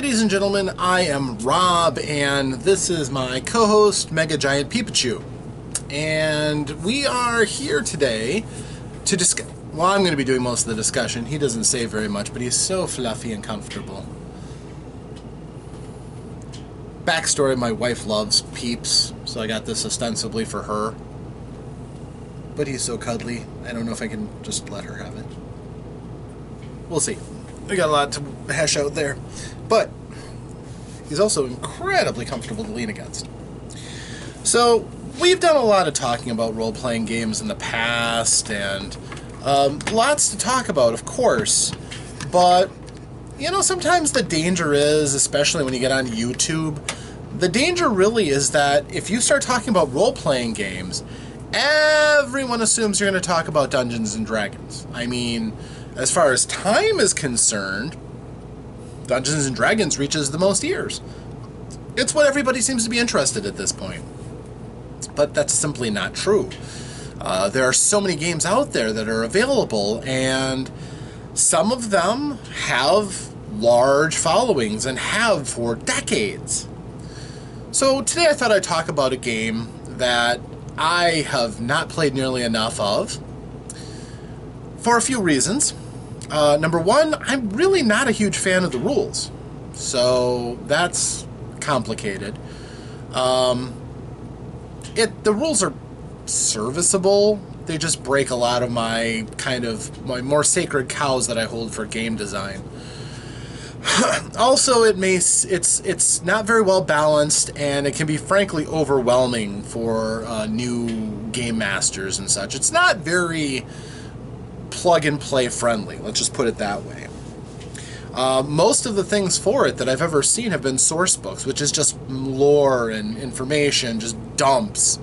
Ladies and gentlemen, I am Rob, and this is my co-host, Mega Giant Pikachu. And we are here today to discuss... Well, I'm going to be doing most of the discussion. He doesn't say very much, but he's so fluffy and comfortable. Backstory, my wife loves Peeps, so I got this ostensibly for her. But he's so cuddly, I don't know if I can just let her have it. We'll see. We got a lot to hash out there. But he's also incredibly comfortable to lean against. So, we've done a lot of talking about role-playing games in the past, and lots to talk about, of course. But, you know, sometimes the danger is, especially when you get on YouTube, the danger really is that if you start talking about role-playing games, everyone assumes you're going to talk about Dungeons and Dragons. I mean, as far as time is concerned, Dungeons and Dragons reaches the most ears. It's what everybody seems to be interested at this point. But that's simply not true. There are so many games out there that are available, and some of them have large followings and have for decades. So today I thought I'd talk about a game that I have not played nearly enough of for a few reasons. Number one, I'm really not a huge fan of the rules, so that's complicated. The rules are serviceable. They just break a lot of my more sacred cows that I hold for game design. Also, it's not very well balanced, and it can be frankly overwhelming for new game masters and such. It's not very plug-and-play friendly, let's just put it that way. Most of the things for it that I've ever seen have been source books, which is just lore and information, just dumps.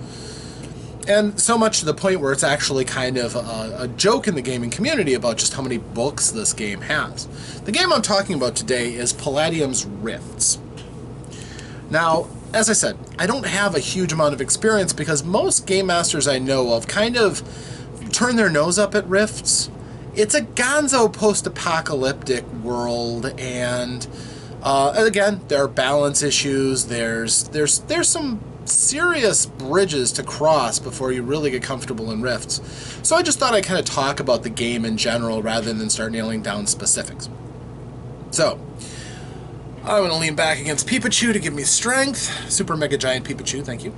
And so much to the point where it's actually kind of a joke in the gaming community about just how many books this game has. The game I'm talking about today is Palladium's Rifts. Now, as I said, I don't have a huge amount of experience because most game masters I know of kind of turn their nose up at Rifts. It's a gonzo post-apocalyptic world, and again, there are balance issues. There's some serious bridges to cross before you really get comfortable in Rifts. So I just thought I'd kind of talk about the game in general rather than start nailing down specifics. So, I'm going to lean back against Pikachu to give me strength. Super Mega Giant Pikachu, thank you.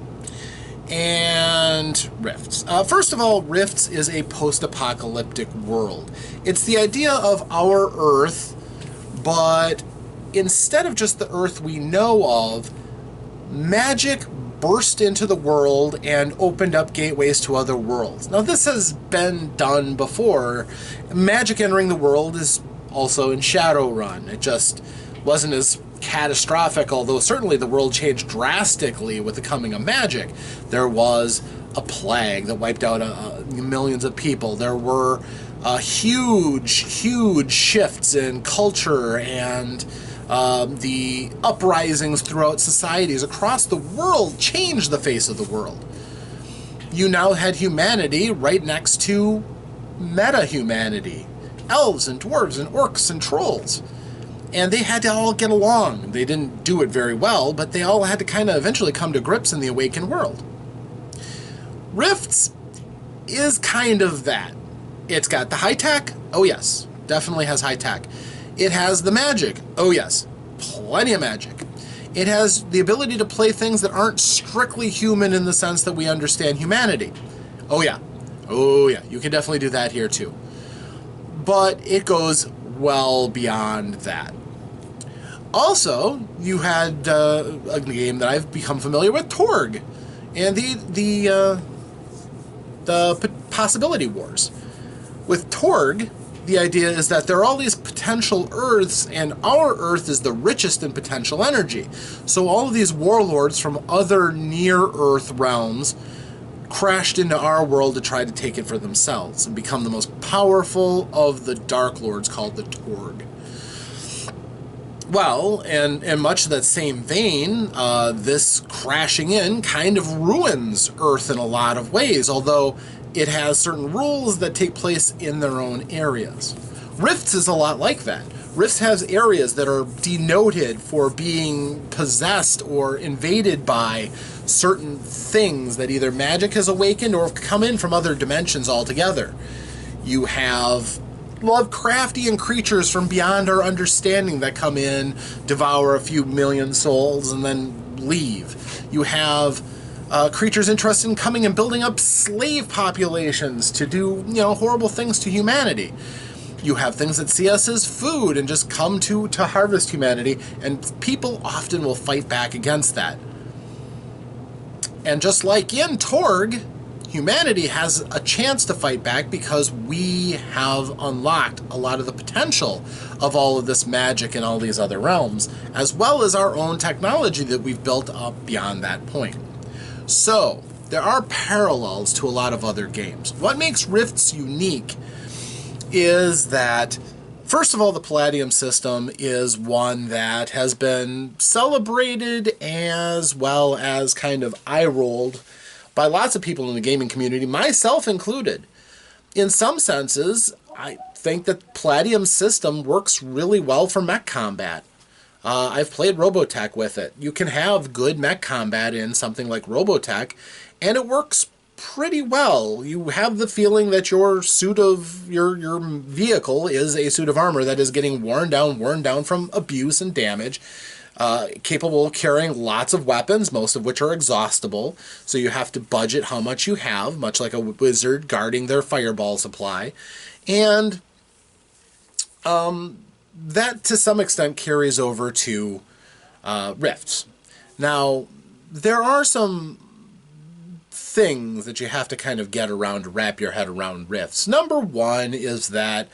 And Rifts. First of all, Rifts is a post-apocalyptic world. It's the idea of our Earth, but instead of just the Earth we know of, magic burst into the world and opened up gateways to other worlds. Now, this has been done before. Magic entering the world is also in Shadowrun. It just wasn't as catastrophic, although certainly the world changed drastically with the coming of magic. There was a plague that wiped out millions of people. There were huge shifts in culture, and the uprisings throughout societies across the world changed the face of the world. You now had humanity right next to meta-humanity. Elves and dwarves and orcs and trolls. And they had to all get along. They didn't do it very well, but they all had to kind of eventually come to grips in the awakened world. Rifts is kind of that. It's got the high tech. Oh yes, definitely has high tech. It has the magic. Oh yes, plenty of magic. It has the ability to play things that aren't strictly human in the sense that we understand humanity. Oh yeah, you can definitely do that here too. But it goes well beyond that. Also, you had a game that I've become familiar with, Torg, and the Possibility Wars. With Torg, the idea is that there are all these potential Earths, and our Earth is the richest in potential energy. So all of these warlords from other near-Earth realms crashed into our world to try to take it for themselves and become the most powerful of the Dark Lords, called the Torg. Well, and in much that same vein, this crashing in kind of ruins Earth in a lot of ways, although it has certain rules that take place in their own areas. Rifts is a lot like that. Rifts has areas that are denoted for being possessed or invaded by certain things that either magic has awakened or have come in from other dimensions altogether. You have Lovecraftian creatures from beyond our understanding that come in, devour a few million souls, and then leave. You have creatures interested in coming and building up slave populations to do, horrible things to humanity. You have things that see us as food and just come to harvest humanity, and people often will fight back against that. And just like in Torg, humanity has a chance to fight back because we have unlocked a lot of the potential of all of this magic in all these other realms, as well as our own technology that we've built up beyond that point. So, there are parallels to a lot of other games. What makes Rifts unique is that, first of all, the Palladium system is one that has been celebrated as well as kind of eye-rolled by lots of people in the gaming community, myself included. In some senses, I think that Palladium's system works really well for mech combat. I've played Robotech with it. You can have good mech combat in something like Robotech, and it works pretty well. You have the feeling that your suit of your vehicle is a suit of armor that is getting worn down from abuse and damage, capable of carrying lots of weapons, most of which are exhaustible, so you have to budget how much you have, much like a wizard guarding their fireball supply. And that to some extent carries over to Rifts. Now, there are some things that you have to kind of get around to wrap your head around Rifts. Number one is that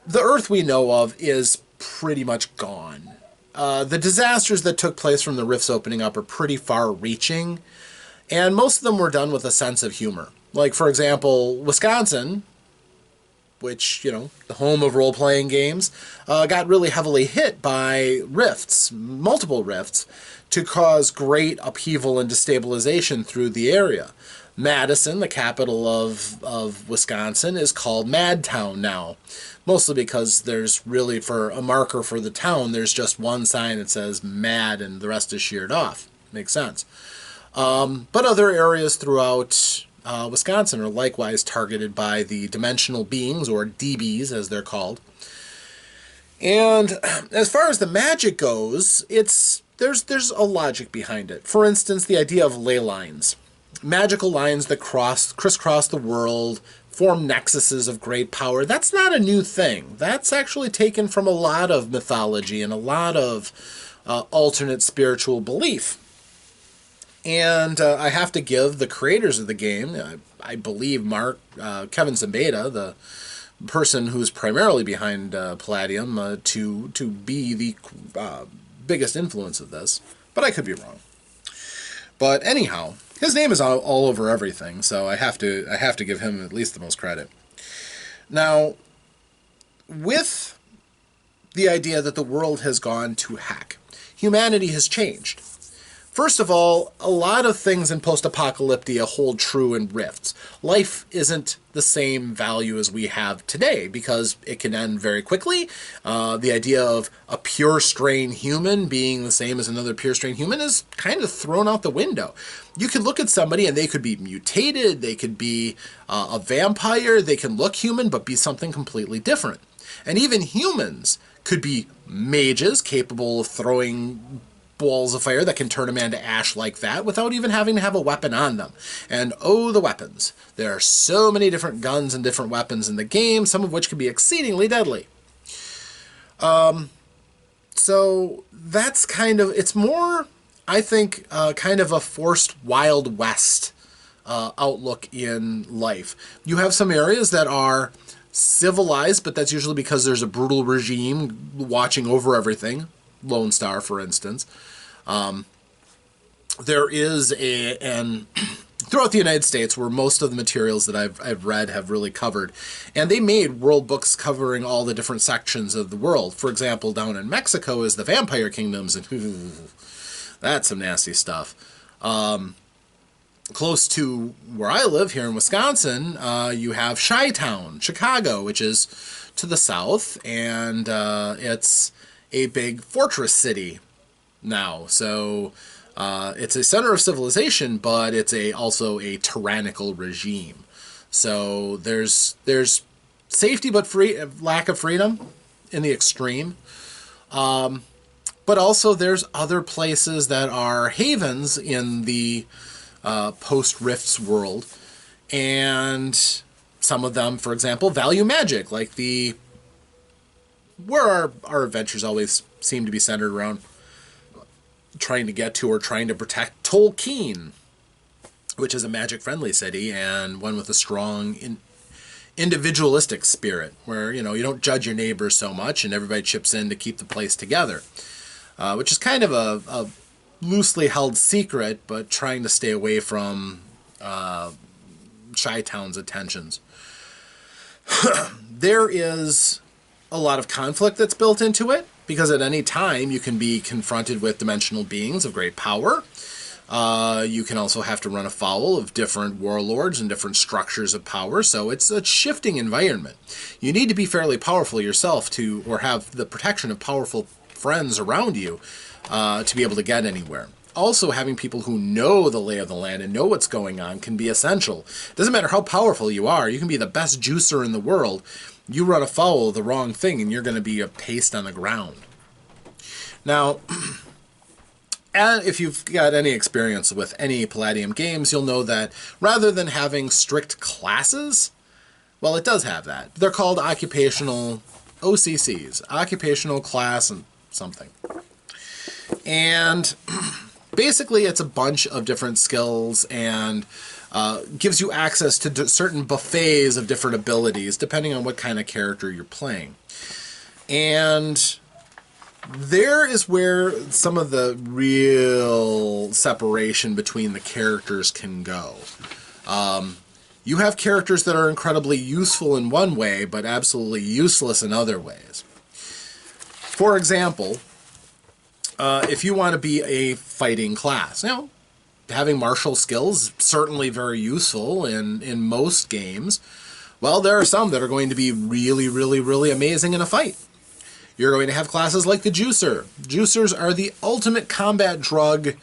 the Earth we know of is pretty much gone. The disasters that took place from the Rifts opening up are pretty far-reaching, and most of them were done with a sense of humor. Like, for example, Wisconsin, which, the home of role-playing games, got really heavily hit by rifts, multiple rifts, to cause great upheaval and destabilization through the area. Madison, the capital of Wisconsin, is called Madtown now, mostly because there's really, for a marker for the town, there's just one sign that says Mad and the rest is sheared off. Makes sense. But other areas throughout Wisconsin are likewise targeted by the dimensional beings, or DBs as they're called. And as far as the magic goes, there's a logic behind it. For instance, the idea of ley lines. Magical lines that crisscross the world, form nexuses of great power. That's not a new thing. That's actually taken from a lot of mythology and a lot of alternate spiritual belief. And I have to give the creators of the game, I believe Kevin Zambeda, the person who's primarily behind Palladium, to be the biggest influence of this. But I could be wrong. But anyhow, his name is all over everything, so I have to give him at least the most credit. Now, with the idea that the world has gone to heck, humanity has changed. First of all, a lot of things in post-apocalyptia hold true in Rifts. Life isn't the same value as we have today because it can end very quickly. The idea of a pure strain human being the same as another pure strain human is kind of thrown out the window. You could look at somebody and they could be mutated, they could be a vampire, they can look human but be something completely different. And even humans could be mages capable of throwing balls of fire that can turn a man to ash like that without even having to have a weapon on them. And oh, the weapons. There are so many different guns and different weapons in the game, some of which can be exceedingly deadly. So that's kind of, it's more, I think, kind of a forced Wild West outlook in life. You have some areas that are civilized, but that's usually because there's a brutal regime watching over everything. Lone Star, for instance. There is throughout the United States, where most of the materials that I've read have really covered, and they made world books covering all the different sections of the world. For example, down in Mexico is the vampire kingdoms, and that's some nasty stuff. Close to where I live here in Wisconsin, you have Chi-Town, Chicago, which is to the south, and it's a big fortress city now. So it's a center of civilization, but it's also a tyrannical regime. So there's safety, but lack of freedom in the extreme. But also there's other places that are havens in the post-Rifts world, and some of them, for example, value magic, like where our adventures always seem to be centered around trying to get to or trying to protect Tolkien, which is a magic-friendly city and one with a strong individualistic spirit, where you don't judge your neighbors so much and everybody chips in to keep the place together, which is kind of a loosely held secret, but trying to stay away from Chi-Town's attentions. There is a lot of conflict that's built into it, because at any time you can be confronted with dimensional beings of great power. You can also have to run afoul of different warlords and different structures of power, so it's a shifting environment. You need to be fairly powerful yourself or have the protection of powerful friends around you to be able to get anywhere. Also, having people who know the lay of the land and know what's going on can be essential. It doesn't matter how powerful you are. You can be the best juicer in the world. You run afoul of the wrong thing and you're going to be a paste on the ground. Now, and if you've got any experience with any Palladium games, you'll know that rather than having strict classes, well, it does have that. They're called occupational OCCs, occupational class and something. And basically it's a bunch of different skills and gives you access to certain buffets of different abilities depending on what kind of character you're playing. And there is where some of the real separation between the characters can go. You have characters that are incredibly useful in one way, but absolutely useless in other ways. For example, if you want to be a fighting class, having martial skills is certainly very useful in most games. Well, there are some that are going to be really, really, really amazing in a fight. You're going to have classes like the Juicer. Juicers are the ultimate combat drug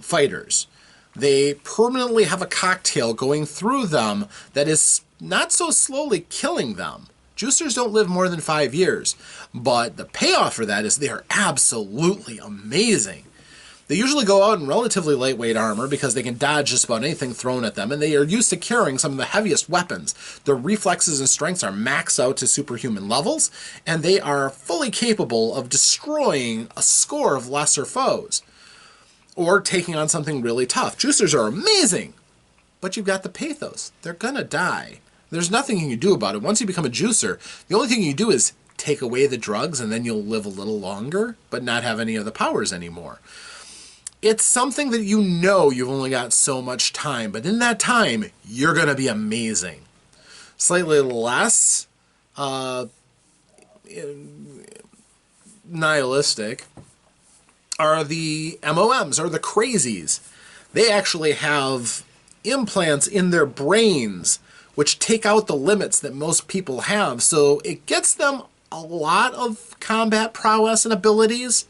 fighters. They permanently have a cocktail going through them that is not so slowly killing them. Juicers don't live more than 5 years, but the payoff for that is they are absolutely amazing. They usually go out in relatively lightweight armor because they can dodge just about anything thrown at them, and they are used to carrying some of the heaviest weapons. Their reflexes and strengths are maxed out to superhuman levels, and they are fully capable of destroying a score of lesser foes, or taking on something really tough. Juicers are amazing, but you've got the pathos. They're gonna die. There's nothing you can do about it. Once you become a juicer, the only thing you do is take away the drugs, and then you'll live a little longer, but not have any of the powers anymore. It's something that you've only got so much time, but in that time, you're going to be amazing. Slightly less nihilistic are the MOMs, or the crazies. They actually have implants in their brains which take out the limits that most people have, so it gets them a lot of combat prowess and abilities.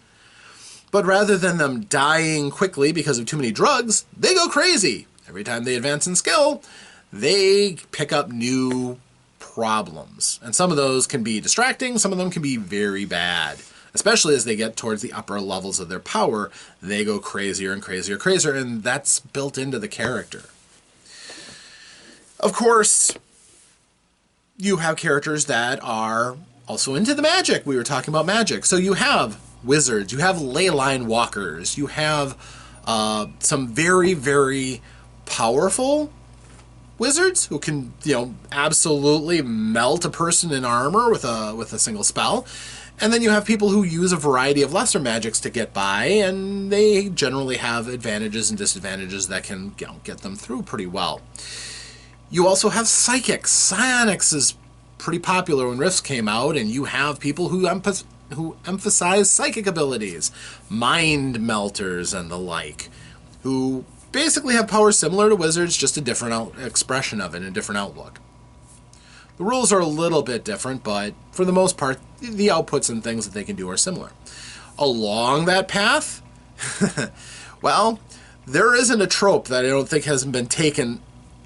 But rather than them dying quickly because of too many drugs, they go crazy. Every time they advance in skill, they pick up new problems. And some of those can be distracting, some of them can be very bad. Especially as they get towards the upper levels of their power, they go crazier and crazier and crazier, and that's built into the character. Of course, you have characters that are also into the magic. We were talking about magic. So you have wizards, you have ley line walkers, you have some very, very powerful wizards who can, absolutely melt a person in armor with a single spell. And then you have people who use a variety of lesser magics to get by, and they generally have advantages and disadvantages that can get them through pretty well. You also have psychics. Psionics is pretty popular when Rifts came out, and you have people who emphasize psychic abilities, mind melters and the like, who basically have powers similar to wizards, just a different expression of it, a different outlook. The rules are a little bit different, but for the most part, the outputs and things that they can do are similar. Along that path, well, there isn't a trope that I don't think hasn't been taken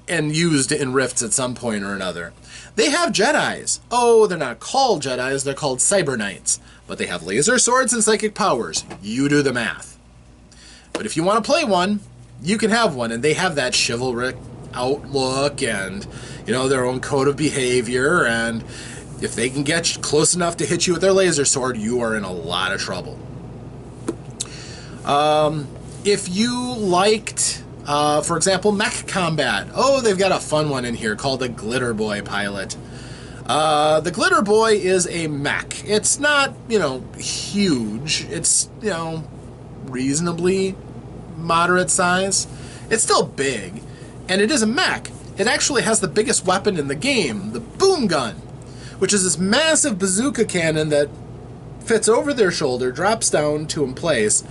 and used in Rifts at some point or another. They have Jedis. Oh, they're not called Jedis, they're called Cyber Knights. But they have laser swords and psychic powers. You do the math. But if you want to play one, you can have one, and they have that chivalric outlook and, you know, their own code of behavior, and if they can get close enough to hit you with their laser sword, you are in a lot of trouble. If you liked, for example, mech combat, oh, they've got a fun one in here called the Glitter Boy pilot. The Glitter Boy is a mech. It's not, you know, huge. It's, you know, reasonably moderate size. It's still big, and it is a mech. It actually has the biggest weapon in the game, the boom gun, which is this massive bazooka cannon that fits over their shoulder, drops down to in place,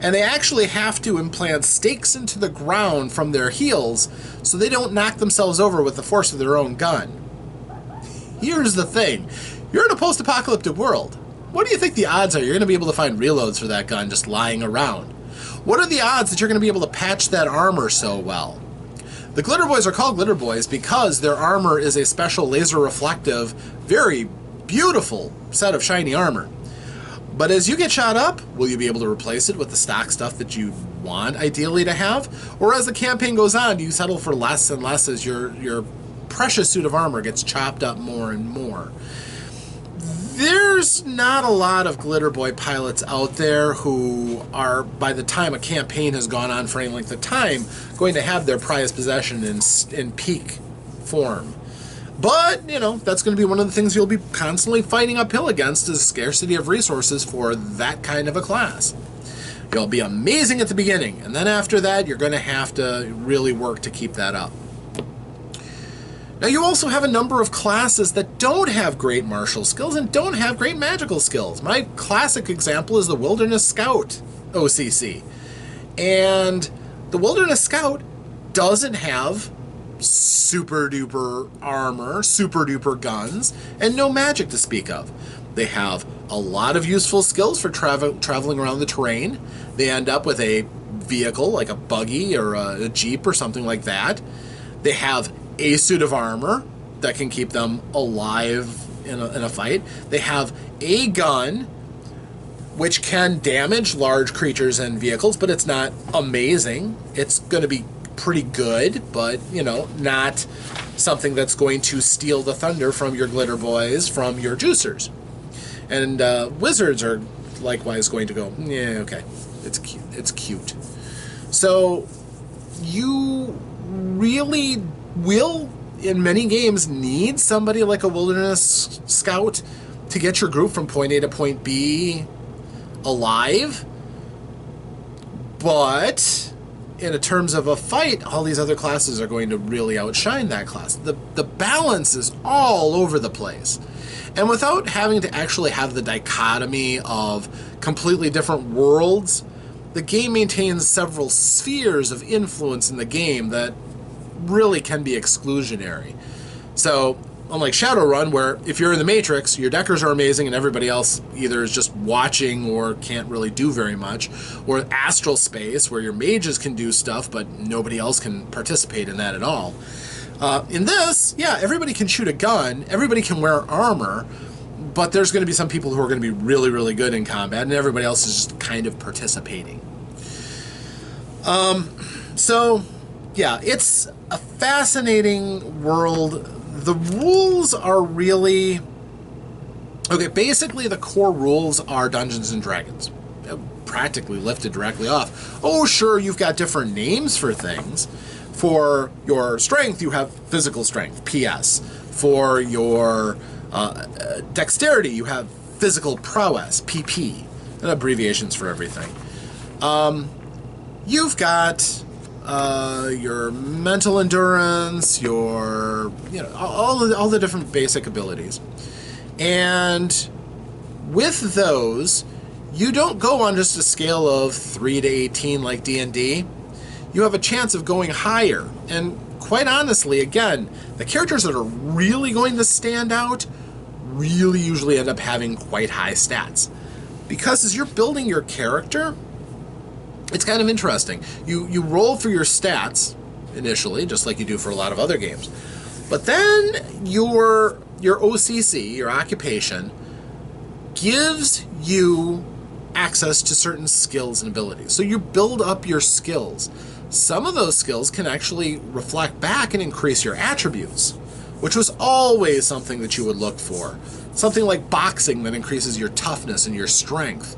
and they actually have to implant stakes into the ground from their heels so they don't knock themselves over with the force of their own gun. Here's the thing. You're in a post-apocalyptic world. What do you think the odds are you're going to be able to find reloads for that gun just lying around? What are the odds that you're going to be able to patch that armor so well? The Glitter Boys are called Glitter Boys because their armor is a special laser reflective, very beautiful set of shiny armor. But as you get shot up, will you be able to replace it with the stock stuff that you want ideally to have? Or as the campaign goes on, do you settle for less and less as your precious suit of armor gets chopped up more and more? There's not a lot of Glitter Boy pilots out there who are, by the time a campaign has gone on for any length of time, going to have their prized possession in peak form. But, you know, that's going to be one of the things you'll be constantly fighting uphill against, is scarcity of resources for that kind of a class. You'll be amazing at the beginning, and then after that, you're going to have to really work to keep that up. Now, you also have a number of classes that don't have great martial skills and don't have great magical skills. My classic example is the Wilderness Scout OCC. And the Wilderness Scout doesn't have super duper armor, super duper guns, and no magic to speak of. They have a lot of useful skills for traveling around the terrain. They end up with a vehicle like a buggy or a jeep or something like that. They have a suit of armor that can keep them alive in a fight. They have a gun which can damage large creatures and vehicles, but it's not amazing. It's going to be pretty good, but, you know, not something that's going to steal the thunder from your Glitter Boys, from your juicers. And wizards are likewise going to go, yeah, okay, it's cute. It's cute. So you really will, in many games, need somebody like a Wilderness Scout to get your group from point A to point B alive. But in terms of a fight, all these other classes are going to really outshine that class. The balance is all over the place. And without having to actually have the dichotomy of completely different worlds, the game maintains several spheres of influence in the game that really can be exclusionary. So, unlike Shadowrun, where if you're in the Matrix, your deckers are amazing and everybody else either is just watching or can't really do very much, or Astral Space, where your mages can do stuff but nobody else can participate in that at all. In this, yeah, everybody can shoot a gun, everybody can wear armor, but there's going to be some people who are going to be really, really good in combat, and everybody else is just kind of participating. So, yeah, it's a fascinating world. The rules are really... Okay, basically the core rules are Dungeons and Dragons. Practically lifted directly off. Oh, sure, you've got different names for things. For your strength, you have physical strength, PS. For your dexterity, you have physical prowess, PP. And abbreviations for everything. You've got your mental endurance, your, you know, all the different basic abilities. And with those, you don't go on just a scale of 3 to 18 like D&D. you have a chance of going higher. And quite honestly, again, the characters that are really going to stand out really usually end up having quite high stats. Because as you're building your character, it's kind of interesting. You roll for your stats initially, just like you do for a lot of other games. But then your OCC, your occupation, gives you access to certain skills and abilities. So you build up your skills. Some of those skills can actually reflect back and increase your attributes, which was always something that you would look for. Something like boxing that increases your toughness and your strength.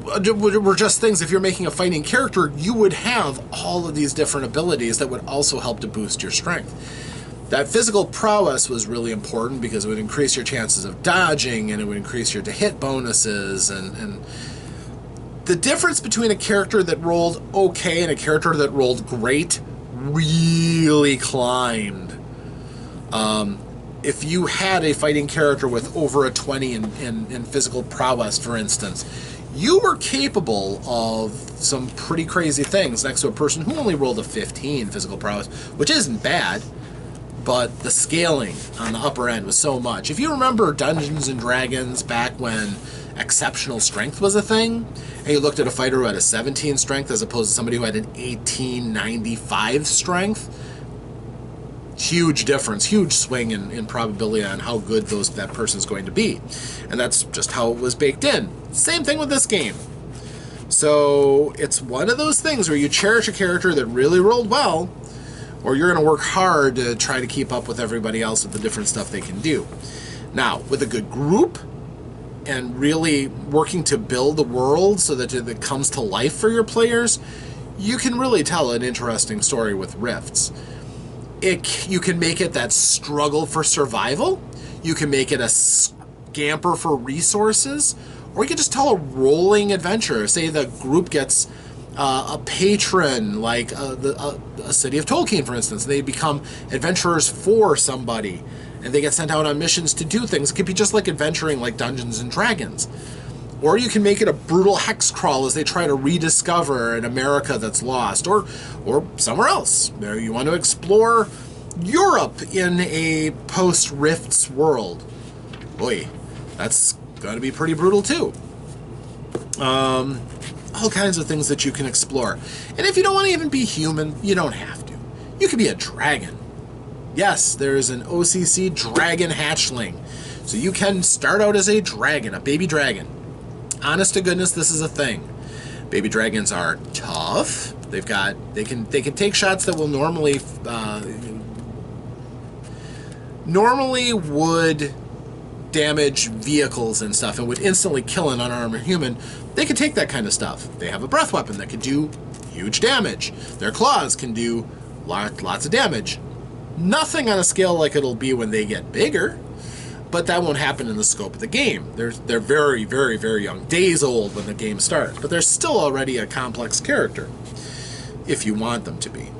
Were just things, if you're making a fighting character, you would have all of these different abilities that would also help to boost your strength. That physical prowess was really important because it would increase your chances of dodging and it would increase your to-hit bonuses. And the difference between a character that rolled okay and a character that rolled great really climbed. If you had a fighting character with over a 20 in physical prowess, for instance, you were capable of some pretty crazy things next to a person who only rolled a 15 physical prowess, which isn't bad. But the scaling on the upper end was so much. If you remember Dungeons and Dragons back when exceptional strength was a thing, and you looked at a fighter who had a 17 strength as opposed to somebody who had an 1895 strength, huge difference, huge swing in probability on how good that person's going to be. And that's just how it was baked in. Same thing with this game. So it's one of those things where you cherish a character that really rolled well, or you're going to work hard to try to keep up with everybody else with the different stuff they can do. Now, with a good group and really working to build the world so that it comes to life for your players, you can really tell an interesting story with Rifts. You can make it that struggle for survival, you can make it a scamper for resources, or you can just tell a rolling adventure. Say the group gets a patron, like a city of Tolkien, for instance. They become adventurers for somebody, and they get sent out on missions to do things. It could be just like adventuring like Dungeons and Dragons. Or you can make it a brutal hex crawl as they try to rediscover an America that's lost, or somewhere else. You want to explore Europe in a post-Rifts world. Boy, that's going to be pretty brutal too. All kinds of things that you can explore. And if you don't want to even be human, you don't have to. You could be a dragon. Yes, there is an OCC dragon hatchling. So you can start out as a dragon, a baby dragon. Honest to goodness, this is a thing. Baby dragons are tough. They can take shots that will normally would damage vehicles and stuff and would instantly kill an unarmed human. They can take that kind of stuff. They have a breath weapon that can do huge damage. Their claws can do lots of damage. Nothing on a scale like it'll be when they get bigger, but that won't happen in the scope of the game. They're very, very, very young, days old when the game starts, but they're still already a complex character, if you want them to be.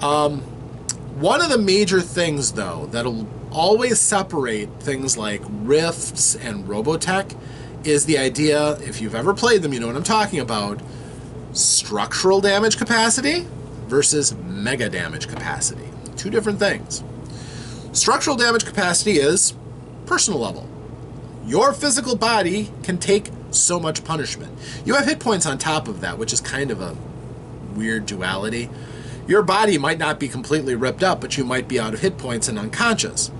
One of the major things, though, that'll always separate things like Rifts and Robotech is the idea, if you've ever played them, you know what I'm talking about, structural damage capacity versus mega damage capacity. Two different things. Structural damage capacity is personal level. Your physical body can take so much punishment. You have hit points on top of that, which is kind of a weird duality. Your body might not be completely ripped up, but you might be out of hit points and unconscious.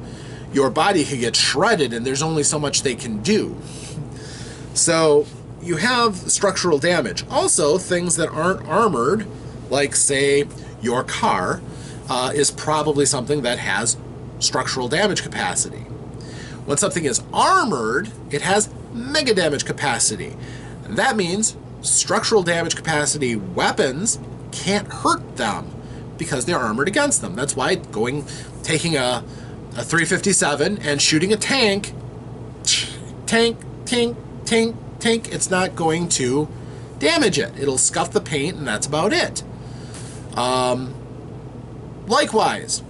Your body can get shredded, and there's only so much they can do. So you have structural damage. Also, things that aren't armored, like, say, your car, is probably something that has structural damage capacity. When something is armored, it has mega damage capacity. And that means structural damage capacity weapons can't hurt them because they're armored against them. That's why taking a 357 and shooting a tank, it's not going to damage it. It'll scuff the paint, and that's about it. Likewise,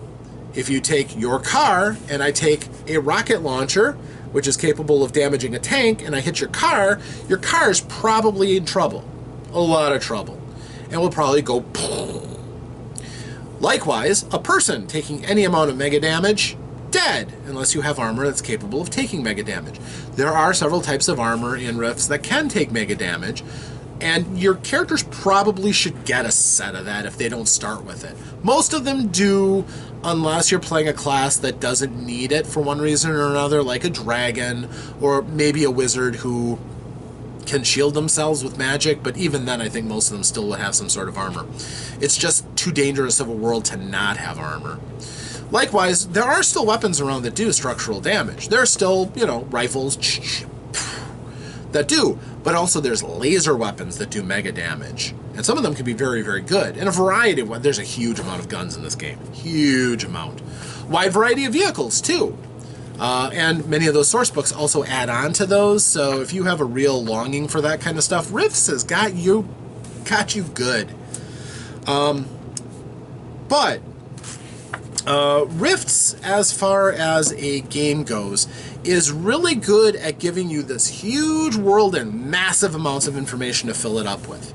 if you take your car and I take a rocket launcher, which is capable of damaging a tank, and I hit your car is probably in trouble. A lot of trouble. And will probably go... Likewise, a person taking any amount of mega damage, dead, unless you have armor that's capable of taking mega damage. There are several types of armor in Rifts that can take mega damage, and your characters probably should get a set of that if they don't start with it. Most of them do, unless you're playing a class that doesn't need it for one reason or another, like a dragon, or maybe a wizard who can shield themselves with magic, but even then I think most of them still will have some sort of armor. It's just too dangerous of a world to not have armor. Likewise, there are still weapons around that do structural damage. There are still, rifles that do, but also there's laser weapons that do mega damage. And some of them can be very, very good. And a variety of there's a huge amount of guns in this game. Huge amount. Wide variety of vehicles, too. And many of those source books also add on to those, so if you have a real longing for that kind of stuff, Rifts has got you good. But Rifts, as far as a game goes, is really good at giving you this huge world and massive amounts of information to fill it up with.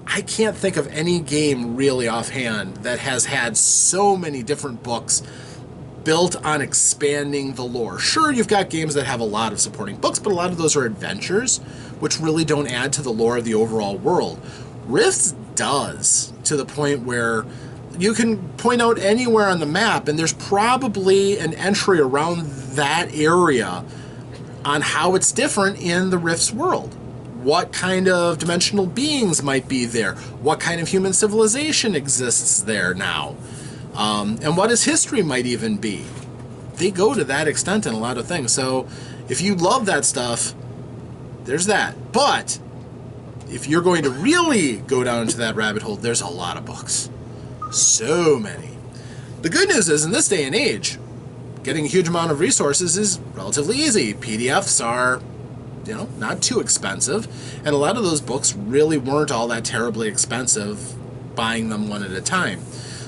I can't think of any game really offhand that has had so many different books built on expanding the lore. Sure, you've got games that have a lot of supporting books, but a lot of those are adventures, which really don't add to the lore of the overall world. Rifts does, to the point where you can point out anywhere on the map, and there's probably an entry around that area on how it's different in the Rifts world. What kind of dimensional beings might be there? What kind of human civilization exists there now? And what his history might even be. They go to that extent in a lot of things. So if you love that stuff, there's that. But if you're going to really go down into that rabbit hole, there's a lot of books. So many. The good news is, in this day and age, getting a huge amount of resources is relatively easy. PDFs are, not too expensive. And a lot of those books really weren't all that terribly expensive, buying them one at a time.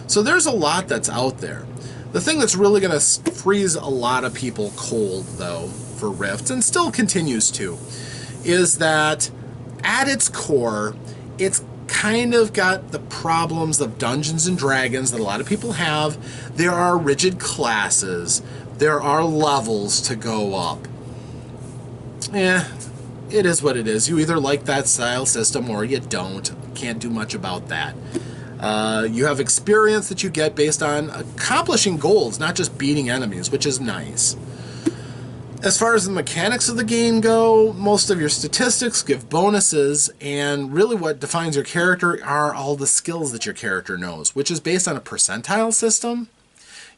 So there's a lot that's out there. The thing that's really going to freeze a lot of people cold, though, for Rifts, and still continues to, is that at its core, it's kind of got the problems of Dungeons and Dragons that a lot of people have. There are rigid classes. There are levels to go up. It is what it is. You either like that style system or you don't. Can't do much about that. You have experience that you get based on accomplishing goals, not just beating enemies, which is nice. As far as the mechanics of the game go, most of your statistics give bonuses, and really what defines your character are all the skills that your character knows, which is based on a percentile system.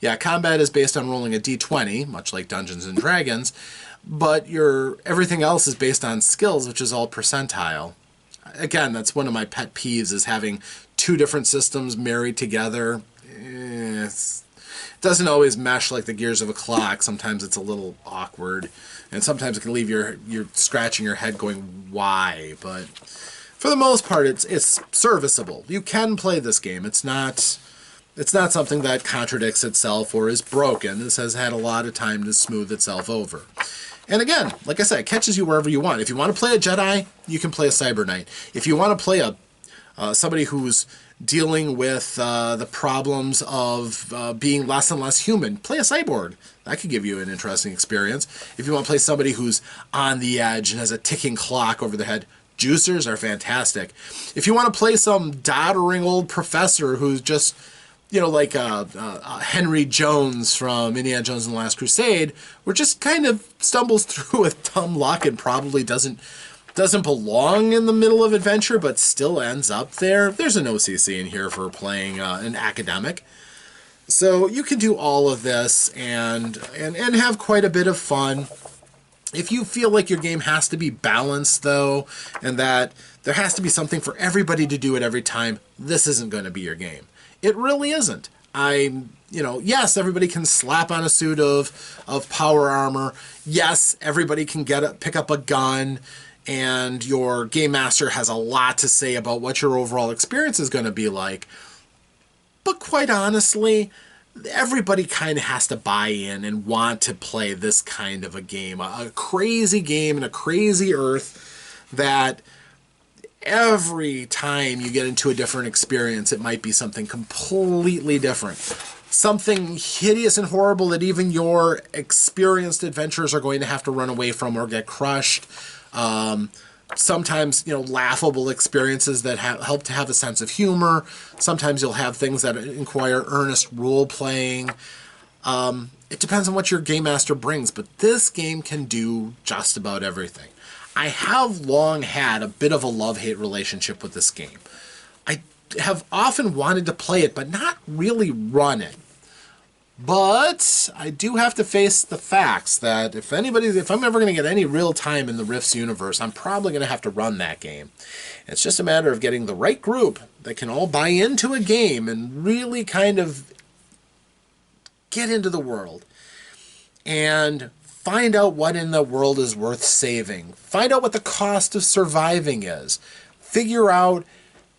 Yeah, combat is based on rolling a d20, much like Dungeons and Dragons, but everything else is based on skills, which is all percentile. Again, that's one of my pet peeves, is having two different systems married together. It doesn't always mesh like the gears of a clock. Sometimes it's a little awkward, and sometimes it can leave you're scratching your head going, why? But for the most part, it's serviceable. You can play this game. It's not something that contradicts itself or is broken. This has had a lot of time to smooth itself over. And again, like I said, it catches you wherever you want. If you want to play a Jedi, you can play a Cyber Knight. If you want to play somebody who's dealing with the problems of being less and less human, play a cyborg. That could give you an interesting experience. If you want to play somebody who's on the edge and has a ticking clock over their head, juicers are fantastic. If you want to play some doddering old professor who's just, like Henry Jones from Indiana Jones and the Last Crusade, where just kind of stumbles through with dumb luck and probably doesn't belong in the middle of adventure, but still ends up there. There's an OCC in here for playing an academic. So you can do all of this and have quite a bit of fun. If you feel like your game has to be balanced, though, and that there has to be something for everybody to do at every time, this isn't going to be your game. It really isn't. Yes, everybody can slap on a suit of power armor. Yes, everybody can pick up a gun, and your game master has a lot to say about what your overall experience is going to be like. But quite honestly, everybody kind of has to buy in and want to play this kind of a game. A crazy game in a crazy Earth that every time you get into a different experience, it might be something completely different. Something hideous and horrible that even your experienced adventurers are going to have to run away from or get crushed. Sometimes, laughable experiences that help to have a sense of humor. Sometimes you'll have things that require earnest role-playing. It depends on what your game master brings, but this game can do just about everything. I have long had a bit of a love-hate relationship with this game. I have often wanted to play it, but not really run it. But I do have to face the facts that if I'm ever going to get any real time in the Rifts universe, I'm probably going to have to run that game. It's just a matter of getting the right group that can all buy into a game and really kind of get into the world and find out what in the world is worth saving. Find out what the cost of surviving is. Figure out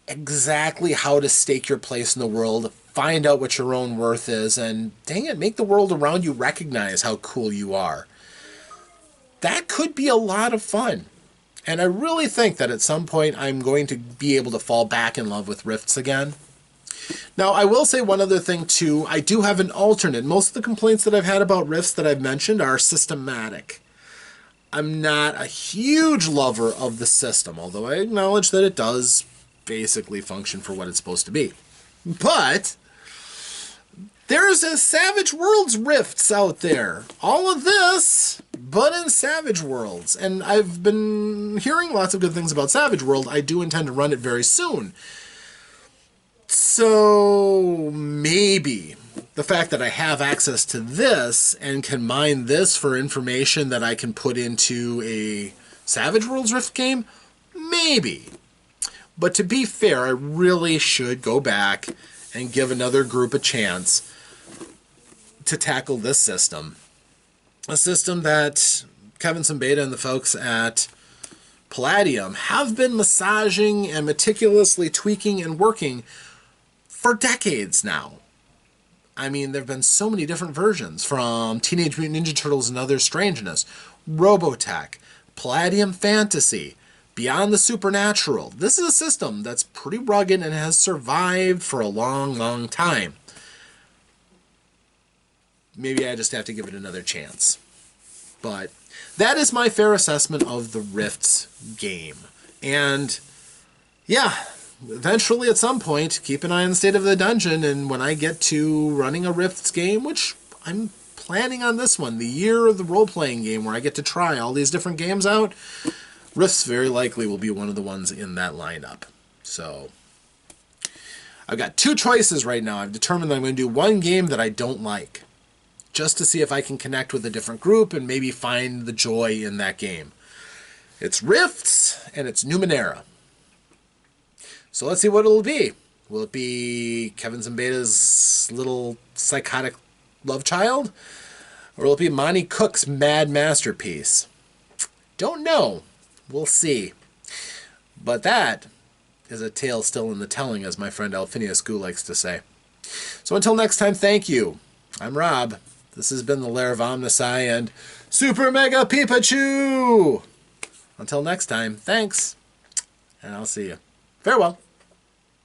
exactly how to stake your place in the world. Find out what your own worth is. And dang it, make the world around you recognize how cool you are. That could be a lot of fun. And I really think that at some point I'm going to be able to fall back in love with Rifts again. Now, I will say one other thing, too. I do have an alternate. Most of the complaints that I've had about Rifts that I've mentioned are systematic. I'm not a huge lover of the system, although I acknowledge that it does basically function for what it's supposed to be. But there's a Savage Worlds Rifts out there. All of this, but in Savage Worlds. And I've been hearing lots of good things about Savage World. I do intend to run it very soon. So maybe the fact that I have access to this and can mine this for information that I can put into a Savage Worlds Rift game, maybe. But to be fair, I really should go back and give another group a chance to tackle this system. A system that Kevin Simbeta and the folks at Palladium have been massaging and meticulously tweaking and working for decades now. I mean, there have been so many different versions, from Teenage Mutant Ninja Turtles and Other Strangeness, Robotech, Palladium Fantasy, Beyond the Supernatural. This is a system that's pretty rugged and has survived for a long, long time. Maybe I just have to give it another chance. But that is my fair assessment of the Rifts game. And yeah, eventually at some point, keep an eye on the state of the dungeon, and when I get to running a Rifts game, which I'm planning on this one, the year of the role-playing game where I get to try all these different games out, Rifts very likely will be one of the ones in that lineup. So I've got two choices right now. I've determined that I'm going to do one game that I don't like, just to see if I can connect with a different group and maybe find the joy in that game. It's Rifts, and it's Numenera. So let's see what it'll be. Will it be Kevin Simbeta's little psychotic love child? Or will it be Monty Cook's mad masterpiece? Don't know. We'll see. But that is a tale still in the telling, as my friend Alphinius Gu likes to say. So until next time, thank you. I'm Rob. This has been the Lair of OmnusI and Super Mega Pikachu! Until next time, thanks. And I'll see you. Farewell.